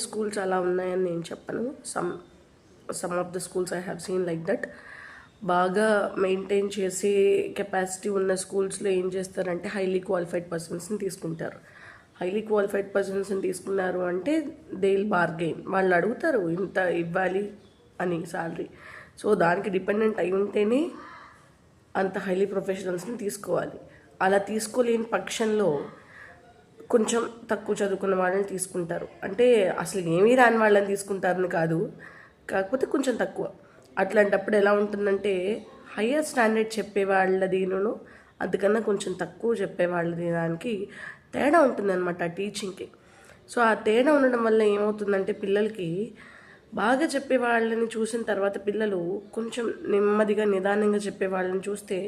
Schools అలా ఉన్నాయని నేను చెప్పను. Some of the schools I have seen like that. బాగా మెయింటైన్ చేసే కెపాసిటీ ఉన్న స్కూల్స్లో ఏం చేస్తారంటే హైలీ క్వాలిఫైడ్ పర్సన్స్ని తీసుకుంటారు. హైలీ క్వాలిఫైడ్ పర్సన్స్ని తీసుకున్నారు అంటే దే విల్ బార్గెయిన్. వాళ్ళు అడుగుతారు ఇంత ఇవ్వాలి అని శాలరీ. సో దానికి డిపెండెంట్ అయి ఉంటేనే అంత హైలీ ప్రొఫెషనల్స్ని తీసుకోవాలి. అలా తీసుకోలేని పక్షంలో కొంచెం తక్కువ చదువుకున్న వాళ్ళని తీసుకుంటారు. అంటే అసలు ఏమీ రాని వాళ్ళని తీసుకుంటారని కాదు, కాకపోతే కొంచెం తక్కువ. అట్లాంటప్పుడు ఎలా ఉంటుందంటే హయ్యర్ స్టాండర్డ్ చెప్పేవాళ్ళదిను అందుకన్నా కొంచెం తక్కువ చెప్పేవాళ్ళది దానికి తేడా ఉంటుందన్నమాట టీచింగ్కి. సో ఆ తేడా ఉండడం వల్ల ఏమవుతుందంటే పిల్లలకి బాగా చెప్పేవాళ్ళని చూసిన తర్వాత పిల్లలు కొంచెం నెమ్మదిగా నిదానంగా చెప్పేవాళ్ళని చూస్తే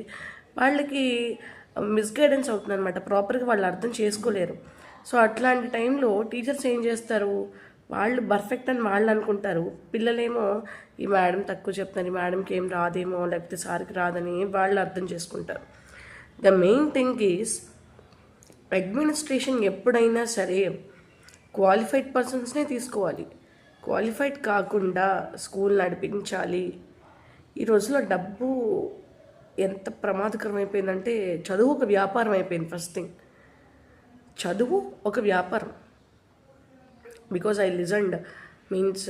వాళ్ళకి మిస్గైడెన్స్ అవుతుందన్నమాట. ప్రాపర్గా వాళ్ళు అర్థం చేసుకోలేరు. సో అట్లాంటి టైంలో టీచర్స్ ఏం చేస్తారు, వాళ్ళు పర్ఫెక్ట్ అని వాళ్ళు అనుకుంటారు, పిల్లలేమో ఈ మేడం తక్కువ చెప్తారు, ఈ మేడంకి ఏం రాదేమో లేకపోతే సార్కి రాదని వాళ్ళు అర్థం చేసుకుంటారు. The main thing is administration ఎప్పుడైనా సరే క్వాలిఫైడ్ పర్సన్స్నే తీసుకోవాలి. క్వాలిఫైడ్ కాకుండా స్కూల్ నడిపించాలి. ఈ రోజుల్లో డబ్బు ఎంత ప్రమాదకరం అయిపోయిందంటే చదువు ఒక వ్యాపారం అయిపోయింది. ఫస్ట్ థింగ్, చదువు ఒక వ్యాపారం. Because I listened means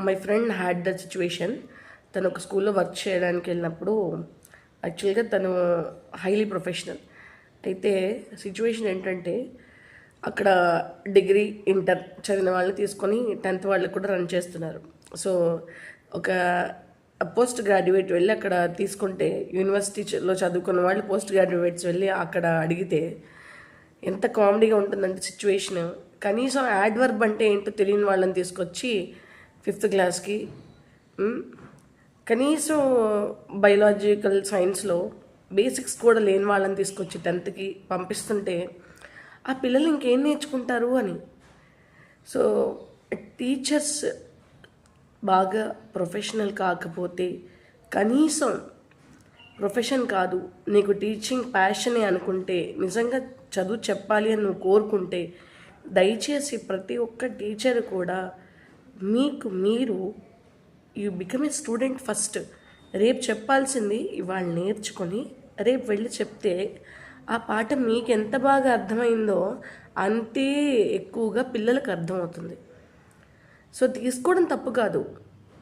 my friend had the situation. తను ఒక స్కూల్లో వర్క్ చేయడానికి వెళ్ళినప్పుడు యాక్చువల్గా తను హైలీ ప్రొఫెషనల్ అయితే సిచ్యువేషన్ ఏంటంటే అక్కడ డిగ్రీ ఇంటర్ చదివిన వాళ్ళని తీసుకొని 10th వాళ్ళకి కూడా రన్ చేస్తున్నారు. సో ఒక పోస్ట్ గ్రాడ్యుయేట్ వెళ్ళి అక్కడ తీసుకుంటే యూనివర్సిటీలో చదువుకున్న వాళ్ళు పోస్ట్ గ్రాడ్యుయేట్స్ వెళ్ళి అక్కడ అడిగితే ఎంత కామెడీగా ఉంటుందంటే సిచ్యువేషన్. కనీసం యాడ్వర్బ్ అంటే ఏంటో తెలియని వాళ్ళని తీసుకొచ్చి 5th క్లాస్కి, కనీసం బయోలాజికల్ సైన్స్లో బేసిక్స్ కూడా లేని వాళ్ళని తీసుకొచ్చి 10th పంపిస్తుంటే ఆ పిల్లలు ఇంకేం నేర్చుకుంటారు అని. సో టీచర్స్ బాగా ప్రొఫెషనల్ కాకపోతే, కనీసం ప్రొఫెషన్ కాదు నీకు టీచింగ్ ప్యాషనే అనుకుంటే, నిజంగా చదువు చెప్పాలి అని నువ్వు కోరుకుంటే, దయచేసి ప్రతి ఒక్క టీచర్ కూడా మీకు మీరు you become a student first. రేపు చెప్పాల్సింది ఇవాళ నేర్చుకొని రేపు వెళ్ళి చెప్తే ఆ పాఠం మీకు ఎంత బాగా అర్థమైందో అంతే ఎక్కువగా పిల్లలకు అర్థమవుతుంది. సో తీసుకోవడం తప్పు కాదు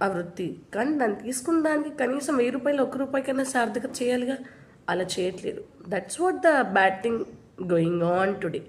ఆ వృత్తి, కానీ దాన్ని తీసుకున్న దానికి కనీసం 1000 రూపాయలు 1 రూపాయికైనా సార్థకత చేయాలిగా. అలా చేయట్లేదు. That's what the bad thing going on today.